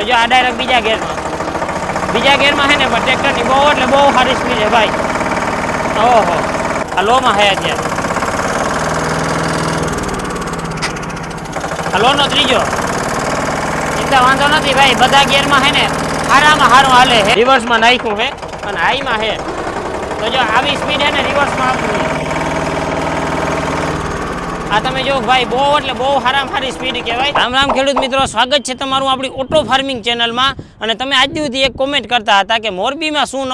તો જો આ ડાયરેક્ટ બીજા ગેરમાં છે ને પણ ટ્રેક્ટરની બહુ એટલે બહુ સારી સ્પીડ છે ભાઈ. ઓહો આ લોમાં છે અત્યારે. આ લોનો ત્રીજો. ચિંતા વાંધો નથી ભાઈ, બધા ગેરમાં છે ને સારામાં સારું હાલે છે. રિવર્સમાં નાખ્યું છે અને હાઈમાં છે. તો જો આવી સ્પીડ છે ને રિવર્સમાં આપવું. આ તમે જો ભાઈ બહુ એટલે બહુ સારામાં સારી સ્પીડ કહેવાય. રામ રામ ખેડૂત મિત્રો, સ્વાગત છે તમારું આપણી ઓટો ફાર્મિંગ ચેનલમાં. અને તમે આજ સુધી એક કોમેન્ટ કરતા હતા કે મોરબીમાં શું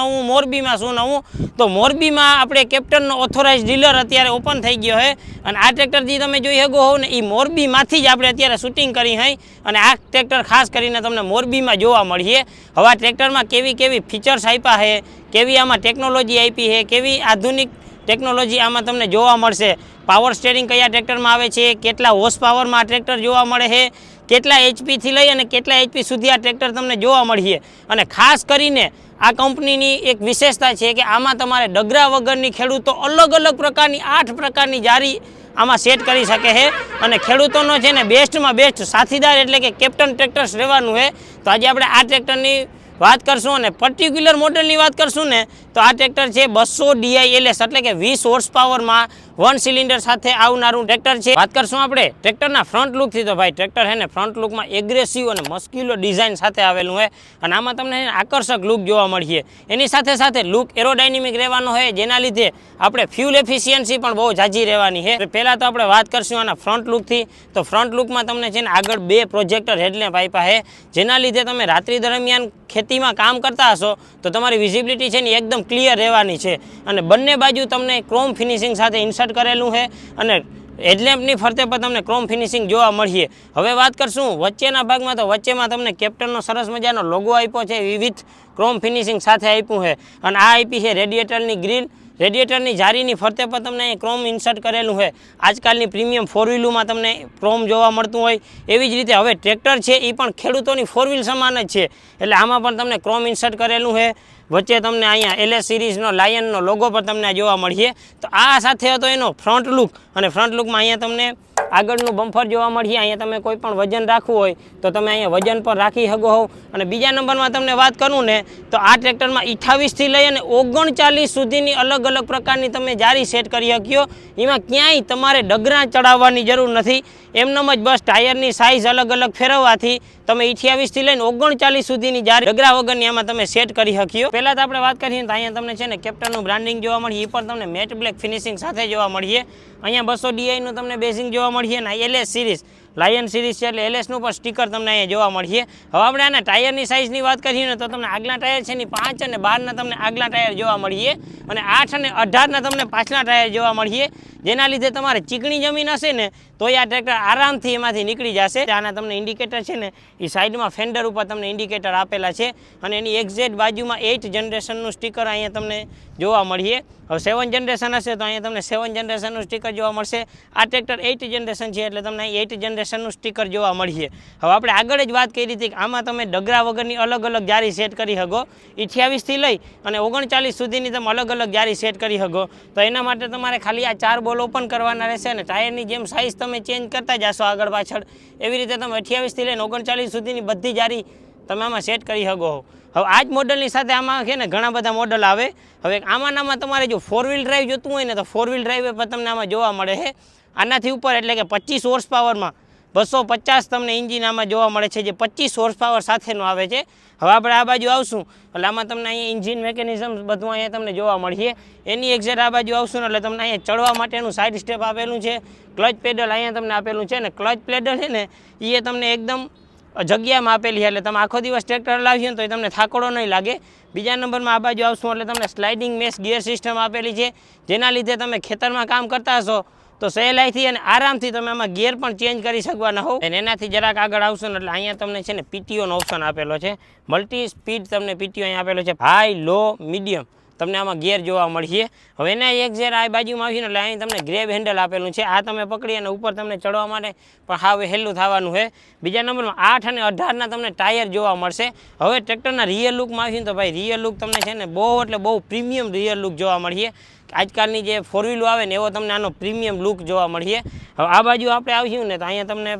નવું. તો મોરબીમાં આપણે કેપ્ટનનો ઓથોરાઇઝ ડીલર અત્યારે ઓપન થઈ ગયો છે. અને આ ટ્રેક્ટર જે તમે જોઈ શકો હોવ ને એ મોરબીમાંથી જ આપણે અત્યારે શૂટિંગ કરી હોય. અને આ ટ્રેક્ટર ખાસ કરીને તમને મોરબીમાં જોવા મળીએ. હવે આ ટ્રેક્ટરમાં કેવી ફીચર્સ આપ્યા છે, કેવી આમાં ટેકનોલોજી આપી છે, કેવી આધુનિક ટેકનોલોજી આમાં તમને જોવા મળશે. પાવર સ્ટેરિંગ કયા ટ્રેક્ટરમાં આવે છે, કેટલા હોર્સ પાવરમાં આ ટ્રેક્ટર જોવા મળે છે, કેટલા એચપીથી લઈ અને કેટલા એચપી સુધી આ ટ્રેક્ટર તમને જોવા મળીએ. અને ખાસ કરીને આ કંપનીની એક વિશેષતા છે કે આમાં તમારે ડગરા વગરની ખેડૂતો અલગ પ્રકારની 8 પ્રકારની જારી આમાં સેટ કરી શકે છે. અને ખેડૂતોનો છે ને બેસ્ટમાં બેસ્ટ સાથીદાર એટલે કે કેપ્ટન ટ્રેક્ટર્સ રહેવાનું છે. તો આજે આપણે આ ટ્રેક્ટરની વાત કરશું અને પર્ટિક્યુલર મોડલની વાત કરશું ને તો આ ટ્રેક્ટર છે 200 DILS એટલે કે 20 હોર્સ પાવરમાં 1 સિલિન્ડર સાથે આવનારું ટ્રેક્ટર છે. વાત કરશું આપણે ટ્રેક્ટરના ફ્રન્ટ લુકથી. તો ભાઈ ટ્રેક્ટર છે ને ફ્રન્ટ લુકમાં એગ્રેસિવ અને મસ્ક્યુલર ડિઝાઇન સાથે આવેલું હોય અને આમાં તમને આકર્ષક લુક જોવા મળશે. એની સાથે લુક એરોડાયનેમિક રહેવાનો હોય, જેના લીધે આપણે ફ્યુલ એફિશિયન્સી પણ બહુ ઝાઝી રહેવાની છે. પહેલાં તો આપણે વાત કરશું આના ફ્રન્ટ લુકથી. તો ફ્રન્ટ લુકમાં તમને છે ને આગળ 2 પ્રોજેક્ટર હેડલેમ્પ આપ્યા છે, જેના લીધે તમે રાત્રિ દરમિયાન ખેતીમાં કામ કરતા હશો તો તમારી વિઝિબિલિટી છે ને એકદમ ક્લિયર રહેવાની છે. અને બંને બાજુ તમને ક્રોમ ફિનિશિંગ સાથે ઇન્સર્ટ કરેલું છે અને હેડલેમ્પની ફરતે પર તમને ક્રોમ ફિનિશિંગ જોવા મળીએ. હવે વાત કરશું વચ્ચેના ભાગમાં. તો વચ્ચેમાં તમને કેપ્ટનનો સરસ મજાનો લોગો આપ્યો છે, વિવિધ ક્રોમ ફિનિશિંગ સાથે આપ્યું છે. અને આ આપી છે રેડિએટરની ગ્રીલ. રેડિએટરની જારીની ફરતે પર તમને અહીં ક્રોમ ઇન્સર્ટ કરેલું છે. આજકાલની પ્રીમિયમ 4 વ્હીલોમાં તમને ક્રોમ જોવા મળતું હોય એવી જ રીતે હવે ટ્રેક્ટર છે એ પણ ખેડૂતોની 4 વ્હીલ સમાન જ છે. એટલે આમાં પણ તમને ક્રોમ ઇન્સર્ટ કરેલું છે. વચ્ચે તમને અહીંયા LS સિરીઝનો લાયનનો લોગો પર તમને જોવા મળીએ. તો આ સાથે હતો એનો ફ્રન્ટ લુક. અને ફ્રન્ટ લુકમાં અહીંયા તમને આગળનું બમ્ફર જોવા મળીએ. અહીંયા તમે કોઈ પણ વજન રાખવું હોય તો તમે અહીંયા વજન પર રાખી શકો હોવ. અને બીજા નંબરમાં તમને વાત કરું ને તો આ ટ્રેક્ટરમાં 28થી લઈ અને 39 સુધીની અલગ પ્રકારની તમે જારી સેટ કરી શક્યો. એમાં ક્યાંય તમારે ડગરા ચડાવવાની જરૂર નથી. એમનેમ જ બસ ટાયરની સાઇઝ અલગ ફેરવવાથી તમે 28થી લઈને 39 સુધીની જારી ડગરા વગરની આમાં તમે સેટ કરી શક્યો. પહેલાં તો આપણે વાત કરીએ તો અહીંયા તમને છે ને કેપ્ટનનું બ્રાન્ડિંગ જોવા મળે. એ પણ તમને મેટ બ્લેક ફિનિશિંગ સાથે જોવા મળીએ. અહીંયા 200 DIનું તમને બેઝિંગ જોવા મળીએ ને LS સિરીઝ લાયન સિરીઝ છે એટલે LSનું પણ સ્ટીકર તમને અહીંયા જોવા મળીએ. હવે આપણે આના ટાયરની સાઇઝની વાત કરીએ ને તો તમને આગલા ટાયર છે ને 5 અને 12ના તમને આગલા ટાયર જોવા મળીએ અને 8 અને 18ના તમને પાછલા ટાયર જોવા મળીએ. જેના લીધે તમારે ચીકણી જમીન હશે ને તો આ ટ્રેક્ટર આરામથી એમાંથી નીકળી જશે. આના તમને ઇન્ડિકેટર છે ને એ સાઈડમાં ફેન્ડર ઉપર તમને ઇન્ડિકેટર આપેલા છે અને એની એક્ઝેક્ટ બાજુમાં 8 જનરેશનનું સ્ટીકર અહીંયા તમને જોવા મળીએ. હવે 7 જનરેશન હશે તો અહીંયા તમને 7 જનરેશનનું સ્ટીકર જોવા મળશે. આ ટ્રેક્ટર 8 જનરેશન છે એટલે તમને અહીં 8 જનરેશનનું સ્ટીકર જોવા મળીએ. હવે આપણે આગળ જ વાત કરી હતી કે આમાં તમે ડગરા વગરની અલગ જારી સેટ કરી શકો. 28થી લઈ અને 39 સુધીની તમે અલગ જારી સેટ કરી શકો. તો એના માટે તમારે ખાલી આ 4 બોલ ઓપન કરવાના રહેશે અને ટાયરની જેમ સાઇઝ તમે ચેન્જ કરતા જશો આગળ પાછળ એવી રીતે તમે 28થી લઈને 39 સુધીની બધી જારી તમે આમાં સેટ કરી શકો. હવે આ જ મોડલની સાથે આમાં છે ને ઘણા બધા મોડલ આવે. હવે આમાં તમારે જો 4 વ્હીલ ડ્રાઈવ જોતું હોય ને તો 4 વ્હીલ ડ્રાઈવ પર તમને આમાં જોવા મળે છે. આનાથી ઉપર એટલે કે 25 હોર્સ પાવરમાં 250 તમને એન્જિન આમાં જોવા મળે છે, જે 25 હોર્સ પાવર સાથેનું આવે છે. હવે આપણે આ બાજુ આવશું એટલે આમાં તમને અહીંયા એન્જિન મેકેનિઝમ બધું અહીંયા તમને જોવા મળીએ. એની એક્ઝેક્ટ આ બાજુ આવશું ને એટલે તમને અહીંયા ચડવા માટેનું સાઇડ સ્ટેપ આપેલું છે. ક્લચ પેડલ અહીંયા તમને આપેલું છે ને ક્લચ પેડલ છે ને એ તમને એકદમ જગ્યામાં આપેલી છે એટલે તમે આખો દિવસ ટ્રેક્ટર લાવશો ને તો એ તમને થાકડો નહીં લાગે. બીજા નંબરમાં આ બાજુ આવશું એટલે તમને સ્લાઇડિંગ મેશ ગિયર સિસ્ટમ આપેલી છે, જેના લીધે તમે ખેતરમાં કામ કરતા હશો તો સહેલાઈથી અને આરામથી તમે આમાં ગિયર પણ ચેન્જ કરી શકવાના હો. અને એનાથી જરાક આગળ આવશો ને એટલે અહીંયા તમને છે ને PTOનો ઓપ્શન આપેલો છે. મલ્ટી સ્પીડ તમને PTO અહીંયા આપેલો છે. હાઈ, લો, મીડિયમ તમને આમાં ગિયર જોવા મળશે. હવે એના એક જરા આ બાજુમાં આવીને એટલે અહીં તમને ગ્રેબ હેન્ડલ આપેલું છે. આ તમે પકડી અને ઉપર તમને ચડવા માટે પણ હાવ હેલું થવાનું છે. બીજા નંબરમાં 8 અને 18ના તમને ટાયર જોવા મળશે. હવે ટ્રેક્ટરના રિયર લુકમાં આવીને તો ભાઈ રિયર લુક તમને છે ને બહુ એટલે બહુ પ્રીમિયમ રિયર લુક જોવા મળશે. આજકાલની જે ફોર વ્હીલો આવે ને એવો તમને આનો પ્રીમિયમ લુક જોવા મળીએ. હવે આ બાજુ આપણે આવીશું ને તો અહીંયા તમને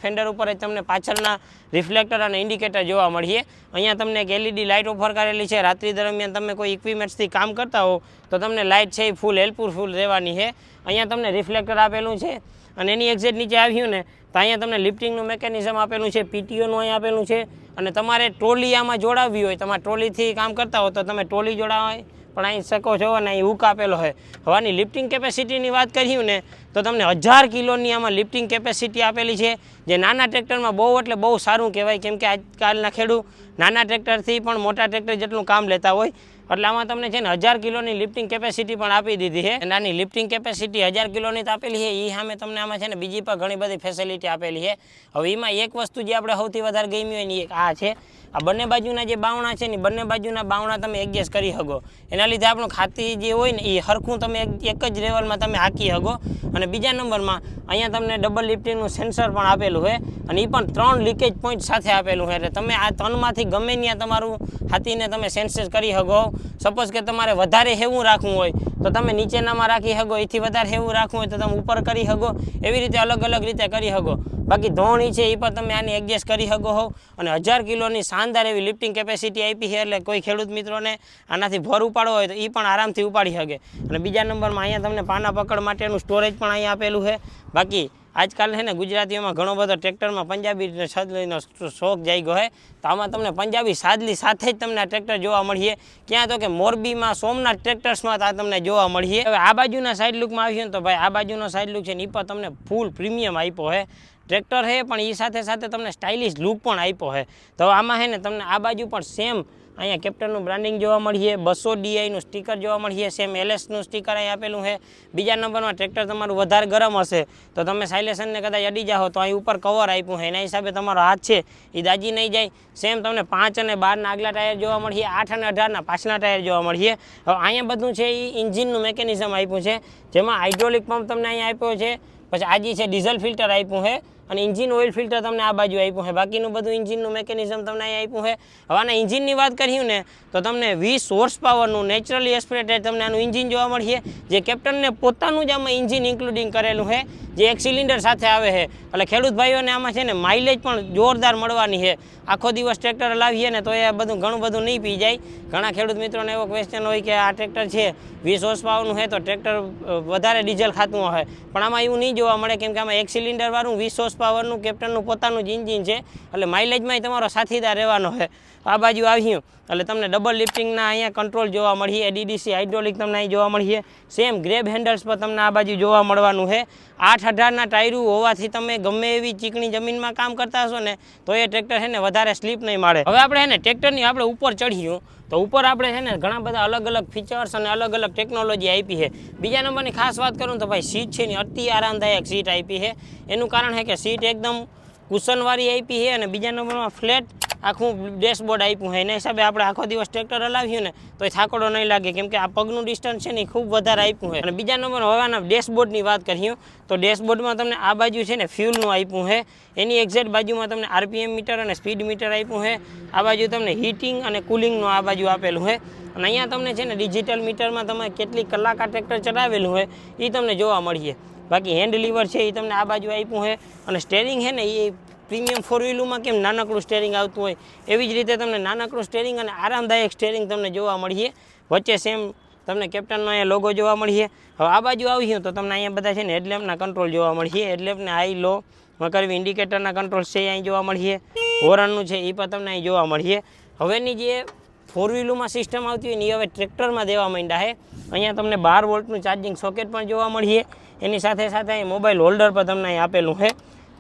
ફેન્ડર ઉપર જ તમને પાછળના રિફ્લેક્ટર અને ઇન્ડિકેટર જોવા મળીએ. અહીંયા તમને એક LED લાઇટ ઓફર કરેલી છે. રાત્રિ દરમિયાન તમે કોઈ ઇક્વિપમેન્ટ્સથી કામ કરતા હો તો તમને લાઇટ છે એ ફૂલ હેલ્પફુલ રહેવાની છે. અહીંયા તમને રિફ્લેક્ટર આપેલું છે અને એની એક્ઝેક્ટ નીચે આવ્યું ને તો અહીંયા તમને લિફ્ટિંગનું મેકેનિઝમ આપેલું છે, PTOનું અહીંયા આપેલું છે. અને તમારે ટ્રોલી આમાં જોડાવવી હોય, તમારે ટ્રોલીથી કામ કરતા હો તો તમે ટ્રોલી જોડાવાય પણ અહીં શકો છો અને અહીં હુક આપેલો હોય. હવાની લિફ્ટિંગ કેપેસિટીની વાત કર્યું ને તો તમને 1000 કિલોની આમાં લિફ્ટિંગ કેપેસિટી આપેલી છે, જે નાના ટ્રેક્ટરમાં બહુ એટલે બહુ સારું કહેવાય, કેમ કે આજકાલના ખેડૂત નાના ટ્રેક્ટરથી પણ મોટા ટ્રેક્ટર જેટલું કામ લેતા હોય. એટલે આમાં તમને છે ને 1000 કિલોની લિફ્ટિંગ કેપેસિટી પણ આપી દીધી છે. અને આની લિફ્ટિંગ કેપેસિટી 1000 કિલોની આપેલી છે. એ સામે તમને આમાં છે ને બીજી પણ ઘણી બધી ફેસિલિટી આપેલી છે. હવે એમાં એક વસ્તુ જે આપણે સૌથી વધારે ગમી હોય ને એક આ છે. આ બંને બાજુના જે બાવણા છે ને બંને બાજુના બાવણા તમે એડજસ્ટ કરી શકો. એના લીધે આપણું ખાતી જે હોય ને એ હરખું તમે એક જ લેવલમાં તમે હાંકી શકો. અને બીજા નંબરમાં અહીંયા તમને ડબલ લિફ્ટિંગનું સેન્સર પણ આપેલું છે અને એ પણ 3 લીકેજ પોઈન્ટ સાથે આપેલું છે. એટલે તમે આ 3માંથી ગમે ત્યાં તમારું હાથીને તમે સેન્સેસ કરી શકો. સપોઝ કે તમારે વધારે હેવું રાખવું હોય તો તમે નીચેનામાં રાખી શકો, એથી વધારે હેવું રાખવું હોય તો તમે ઉપર કરી શકો. એવી રીતે અલગ અલગ રીતે કરી શકો. બાકી ધોણી છે એ પણ તમે આની એડજસ્ટ કરી શકો હો. અને 1000 કિલોની શાનદાર એવી લિફ્ટિંગ કેપેસિટી આપી છે. એટલે કોઈ ખેડૂત મિત્રોને આનાથી ભર ઉપાડવો હોય તો એ પણ આરામથી ઉપાડી શકે. અને બીજા નંબરમાં અહીંયા તમને પાના પકડ માટેનું સ્ટોરેજ પણ અહીંયા આપેલું છે. બાકી આજકાલ છે ને ગુજરાતીઓમાં ઘણો બધો ટ્રેક્ટરમાં પંજાબી સાદલીનો શોખ જાગ્યો છે. તો આમાં તમને પંજાબી સાદલી સાથે જ તમને આ ટ્રેક્ટર જોવા મળીએ. ક્યાં તો કે મોરબીમાં સોમનાથ ટ્રેક્ટર્સમાં આ તમને જોવા મળીએ. હવે આ બાજુના સાઇડ લુકમાં આવીએ ને તો ભાઈ આ બાજુનો સાઇડ લુક છે ને એ પણ તમને ફૂલ પ્રીમિયમ આપ્યો છે. ટ્રેક્ટર છે પણ એ સાથે સાથે તમને સ્ટાઇલિશ લુક પણ આપ્યો છે. તો આમાં છે ને તમને આ બાજુ પણ સેમ અહીંયા કેપ્ટનનું બ્રાન્ડિંગ જોવા મળીએ, 200 DIનું સ્ટીકર જોવા મળીએ, સેમ LSનું સ્ટીકર અહીં આપેલું છે. બીજા નંબરમાં ટ્રેક્ટર તમારું વધારે ગરમ હશે તો તમે સાયલેશનને કદાચ અડી જાઓ તો અહીં ઉપર કવર આપ્યું છે. એના હિસાબે તમારો હાથ છે એ દાજી નહીં જાય. સેમ તમને 5 અને 12ના આગલા ટાયર જોવા મળીએ, 8 અને 18ના પાછલા ટાયર જોવા મળીએ. હવે અહીંયા બધું છે એ ઇન્જિનનું મેકેનિઝમ આપ્યું છે, જેમાં હાઇડ્રોલિક પંપ તમને અહીંયા આપ્યો છે. પછી આ જે છે ડીઝલ ફિલ્ટર આપ્યું છે અને ઇન્જિન ઓઇલ ફિલ્ટર તમને આ બાજુ આપ્યું છે. બાકીનું બધું ઇન્જિનનું મેકેનિઝમ તમને અહીં આપ્યું છે. હવે આના ઇન્જિનની વાત કર્યું ને તો તમને 20 હોર્સ પાવરનું નેચરલી એસ્પિરેટેડ તમને આનું ઇન્જિન જોવા મળશે, જે કેપ્ટનને પોતાનું જ આમાં ઇન્જિન ઇન્ક્લુડિંગ કરેલું છે, જે એક સિલિન્ડર સાથે આવે છે. એટલે ખેડૂત ભાઈઓને આમાં છે ને માઇલેજ પણ જોરદાર મળવાની છે. આખો દિવસ ટ્રેક્ટર લાવીએ ને તો એ બધું ઘણું બધું નહીં પી જાય. ઘણા ખેડૂત મિત્રોને એવો ક્વેશ્ચન હોય કે આ ટ્રેક્ટર છે 20 હોર્સ પાવરનું છે તો ટ્રેક્ટર વધારે ડીઝલ ખાતું હોય, પણ આમાં એવું નહીં જોવા મળે, કેમ કે આમાં એક સિલિન્ડરવાળું 20 હોર્સ પાવરનું કેપ્ટનનું પોતાનું જ ઇન્જિન છે. એટલે માઇલેજમાં તમારો સાથીદાર રહેવાનો છે. આ બાજુ આવ્યું એટલે તમને ડબલ લિફ્ટિંગના અહીંયા કંટ્રોલ જોવા મળીએ, DDC હાઇડ્રોલિક તમને અહીં જોવા મળીએ. સેમ ગ્રેબ હેન્ડલ્સ પર તમને આ બાજુ જોવા મળવાનું છે. 8-18ના ટાયરું હોવાથી તમે ગમે એવી ચીકણી જમીનમાં કામ કરતા હશો ને તો એ ટ્રેક્ટર છે ને વધારે સ્લીપ નહીં મારે. હવે આપણે છે ને ટ્રેક્ટરની આપણે ઉપર ચઢ્યું તો ઉપર આપણે છે ને ઘણા બધા અલગ અલગ ફીચર્સ અને અલગ અલગ ટેકનોલોજી આપી છે. બીજા નંબરની ખાસ વાત કરું તો ભાઈ સીટ છે ને અતિ આરામદાયક સીટ આપી છે. એનું કારણ છે કે સીટ એકદમ કુશનવાળી આપી છે અને બીજા નંબરમાં ફ્લેટ આખું ડેશબોર્ડ આપ્યું છે. એના હિસાબે આપણે આખો દિવસ ટ્રેક્ટર હલાવ્યું ને તો એ થાકડો નહીં લાગે, કેમ કે આ પગનું ડિસ્ટન્સ છે ને એ ખૂબ વધારે આપ્યું છે. અને બીજા નંબર હવાના ડેશબોર્ડની વાત કરીએ તો ડેશબોર્ડમાં તમને આ બાજુ છે ને ફ્યુલનું આપ્યું છે. એની એક્ઝેક્ટ બાજુમાં તમને RPM મીટર અને સ્પીડ મીટર આપ્યું છે. આ બાજુ તમને હીટિંગ અને કુલિંગનું આ બાજુ આપેલું છે. અને અહીંયા તમને છે ને ડિજિટલ મીટરમાં તમે કેટલી કલાક આ ટ્રેક્ટર ચલાવેલું હોય એ તમને જોવા મળીએ. બાકી હેન્ડ લીવર છે એ તમને આ બાજુ આપ્યું છે. અને સ્ટેરિંગ છે ને એ પ્રીમિયમ ફોર વ્હીલમાં કેમ નાનકડું સ્ટેરિંગ આવતું હોય એવી જ રીતે તમને નાનકડું સ્ટેરિંગ અને આરામદાયક સ્ટેરિંગ તમને જોવા મળીએ. વચ્ચે સેમ તમને કેપ્ટનનો અહીંયા લોગો જોવા મળીએ. હવે આ બાજુ આવીએ તો તમને અહીંયા બધા છે ને હેડલેમ્પના કંટ્રોલ જોવા મળીએ. હેડલેમ્પને હાઈ લો કરવી, ઇન્ડિકેટરના કંટ્રોલ છે અહીં જોવા મળીએ. હોરનનું છે એ પણ તમને અહીં જોવા મળીએ. હવેની જે ફોર વ્હીલમાં સિસ્ટમ આવતી હોય ને એ હવે ટ્રેક્ટરમાં દેવા માંડ્યા છે. અહીંયા તમને 12 વોલ્ટનું ચાર્જિંગ સોકેટ પણ જોવા મળીએ. એની સાથે સાથે અહીં મોબાઈલ હોલ્ડર પર તમને અહીં આપેલું છે.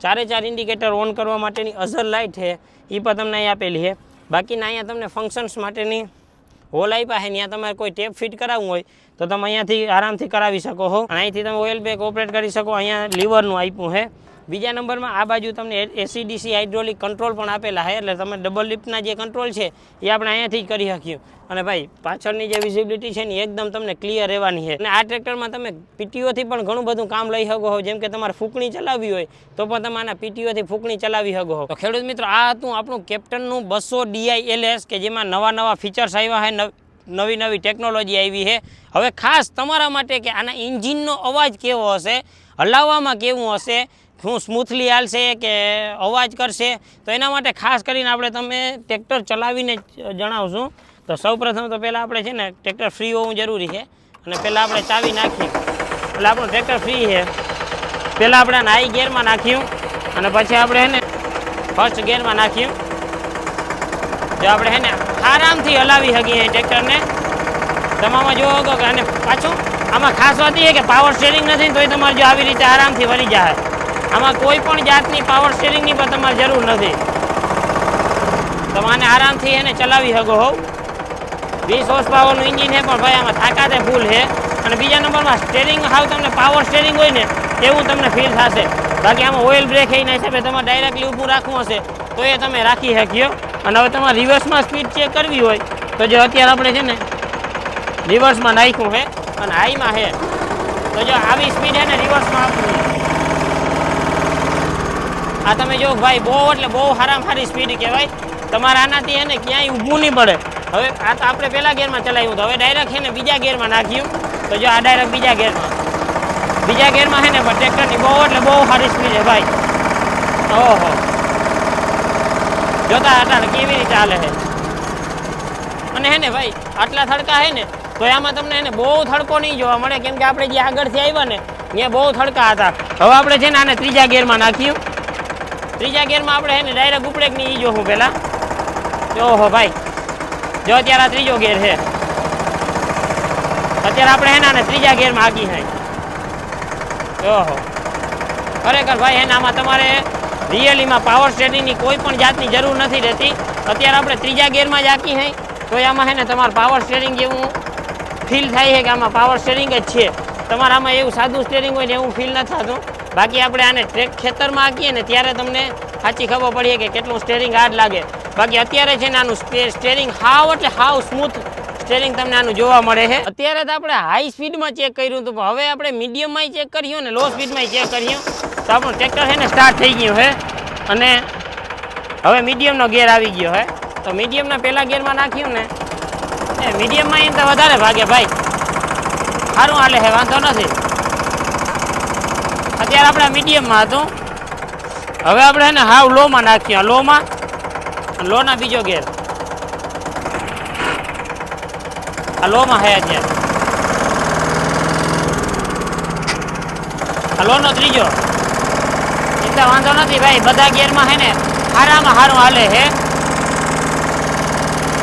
4 ઇન્ડિકેટર ઓન કરવા માટેની અઝર લાઇટ છે એ પણ તમને અહીં આપેલી છે. બાકીના અહીંયા તમને ફંક્શન્સ માટેની હોલ આપ્યા છે. ત્યાં તમારે કોઈ ટેપ ફિટ કરાવવું હોય તો તમે અહીંયાથી આરામથી કરાવી શકો છો. અહીંથી તમે ઓઇલ બેગ ઓપરેટ કરી શકો. અહીંયા લીવરનું આપ્યું છે. બીજા નંબરમાં આ બાજુ તમને AC/DC હાઇડ્રોલિક કંટ્રોલ પણ આપેલા છે. એટલે તમે ડબલ લિફ્ટના જે કંટ્રોલ છે એ આપણે અહીંયાથી જ કરી શકીએ. અને ભાઈ પાછળની જે વિઝિબિલિટી છે ને એકદમ તમને ક્લિયર રહેવાની છે. અને આ ટ્રેક્ટરમાં તમે PTOથી પણ ઘણું બધું કામ લઈ શકો છો. જેમ કે તમારે ફૂંકણી ચલાવવી હોય તો પણ તમે આના PTOથી ફૂંકણી ચલાવી શકો છો. તો ખેડૂત મિત્રો આ હતું આપણું કેપ્ટનનું 200 DI LS કે જેમાં નવા ફીચર્સ આવ્યા છે. નવી નવી ટેકનોલોજી આવી છે. હવે ખાસ તમારા માટે કે આના એન્જિનનો અવાજ કેવો હશે, હલાવવામાં કેવું હશે, શું સ્મૂથલી હાલશે કે અવાજ કરશે, તો એના માટે ખાસ કરીને આપણે તમે ટ્રેક્ટર ચલાવીને જણાવશું. તો સૌપ્રથમ તો પહેલાં આપણે છે ને ટ્રેક્ટર ફ્રી હોવું જરૂરી છે, અને પહેલાં આપણે ચાવી નાખી એટલે આપણું ટ્રેક્ટર ફ્રી છે. પહેલાં આપણે આને હાઈ ગિયરમાં નાખ્યું અને પછી આપણે છે ને ફર્સ્ટ ગિયરમાં નાખ્યું. જો આપણે છે ને આરામથી હલાવી શકીએ ટ્રેક્ટરને. તમામાં જોવો તો કે અને પાછું આમાં ખાસ વાત એ છે કે પાવર સ્ટેરિંગ નથી ને તોય તમારે જો આવી રીતે આરામથી વળી જાય. આમાં કોઈ પણ જાતની પાવર સ્ટેરિંગની પણ તમારે જરૂર નથી. તમે આને આરામથી એને ચલાવી શકો હોવ. 20 હોર્સ પાવરનું એન્જિન છે, પણ ભાઈ આમાં તાકાતે ફૂલ છે. અને બીજા નંબરમાં સ્ટેરિંગ હાવ તમને પાવર સ્ટેરિંગ હોય ને એવું તમને ફીલ થશે. બાકી આમાં ઓઇલ બ્રેક એના હિસાબે તમારે ડાયરેક્ટલી ઊભું રાખવું હશે તો એ તમે રાખી શકીઓ. અને હવે તમારે રિવર્સમાં સ્પીડ ચેક કરવી હોય તો જો અત્યારે આપણે છે ને રિવર્સમાં નાખ્યું છે અને હાઈમાં છે, તો જો આવી સ્પીડ છે ને રિવર્સમાં આપવું. આ તમે જો ભાઈ બહુ એટલે બહુ સારામાં સારી સ્પીડ કહેવાય. તમારે આનાથી એને ક્યાંય ઊભું નહીં પડે. હવે આ તો આપણે પહેલા ગિયરમાં ચલાવ્યું, તો હવે ડાયરેક્ટ છે ને બીજા ગિયરમાં નાખ્યું. તો જો આ ડાયરેક્ટ બીજા ગિયરમાં છે ને પણ ટ્રેક્ટરની બહુ એટલે બહુ સારી સ્પીડ છે ભાઈ. ઓહો, જોતા હતા કેવી રીતે ચાલે છે. અને હે ને ભાઈ આટલા થડકા છે ને તો આમાં તમને એને બહુ થડકો નહીં જોવા મળે, કેમ કે આપણે જે આગળથી આવ્યા ને ત્યાં બહુ થડકા હતા. હવે આપણે છે ને આને ત્રીજા ગિયરમાં નાખ્યું. ત્રીજા ગિયરમાં આપણે છે ને ડાયરેક્ટ ઉપડેક નહીં જોવું પહેલાં. ઓહો ભાઈ, જો અત્યારે આ ત્રીજો ગિયર છે. અત્યારે આપણે છે ને આને ત્રીજા ગિયરમાં હાકી છે. ઓહો, ખરેખર ભાઈ એને આમાં તમારે રિયલીમાં પાવર સ્ટેરિંગની કોઈ પણ જાતની જરૂર નથી રહેતી. અત્યારે આપણે ત્રીજા ગિયરમાં જ હાકી છે તો આમાં છે ને તમારે પાવર સ્ટેરિંગ જેવું ફીલ થાય છે કે આમાં પાવર સ્ટેરિંગ જ છે. તમારે આમાં એવું સાદું સ્ટેરિંગ હોય ને એવું ફીલ નથી થતું. બાકી આપણે આને ખેતરમાં હાકીએ ને ત્યારે તમને સાચી ખબર પડીએ કે કેટલું સ્ટેરિંગ હાર્ડ લાગે. બાકી અત્યારે છે ને આનું સ્ટેરિંગ હાવ એટલે હાવ સ્મૂથ સ્ટેરિંગ તમને આનું જોવા મળે છે. અત્યારે તો આપણે હાઈ સ્પીડમાં ચેક કર્યું હતું, પણ હવે આપણે મીડિયમમાં ચેક કર્યું ને લો સ્પીડમાં ચેક કર્યું તો આપણું ટ્રેક્ટર છે ને સ્ટાર્ટ થઈ ગયું છે. અને હવે મીડિયમનો ગિયર આવી ગયો છે. તો મીડિયમના પહેલા ગિયરમાં નાખ્યું ને એ મીડિયમમાં એમ તો વધારે ભાગે ભાઈ, સારું હાલે છે, વાંધો નથી. અત્યારે આપણે મીડિયમમાં હતું, હવે આપણે એને હાવ લોમાં નાખ્યું. લોના બીજો ગેર આ લોમાં છે. અત્યારે આ લોનો ત્રીજો. ચિંતા વાંધો નથી ભાઈ, બધા ગેરમાં છે ને સારામાં સારું હાલે છે.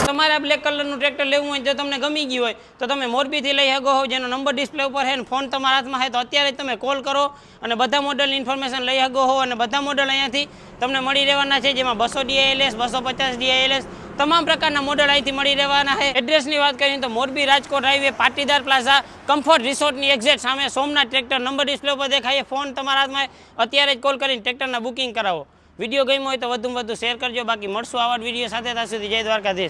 તમારે આ બ્લેક કલરનું ટ્રેક્ટર લેવું હોય જો તમને ગમી ગયું હોય તો તમે મોરબીથી લઈ શકો હો, જેનો નંબર ડિસ્પ્લે ઉપર છે ને ફોન તમારા હાથમાં છે તો અત્યારે જ તમે કોલ કરો અને બધા મોડલની ઇન્ફોર્મેશન લઈ શકો હો. અને બધા મોડલ અહીંયાથી તમને મળી રહેવાના છે, જેમાં 200 DILS 250 DILS તમામ પ્રકારના મોડલ અહીંથી મળી રહેવાના છે. એડ્રેસની વાત કરીએ તો Morbi Rajkot highway Patidar plaza comfort રિસોર્ટની એક્ઝેક્ટ સામે સોમનાથ ટ્રેક્ટર. નંબર ડિસ્પ્લે ઉપર દેખાય, ફોન તમારા હાથમાં અત્યારે જ કોલ કરીને ટ્રેક્ટરના બુકિંગ કરાવો. વિડીયો ગમ્યો હોય તો વધુમાં વધુ શેર કરજો. બાકી મળશું આવા વિડીયો સાથે. ત્યાં સુધી જય દ્વારકાધીશ.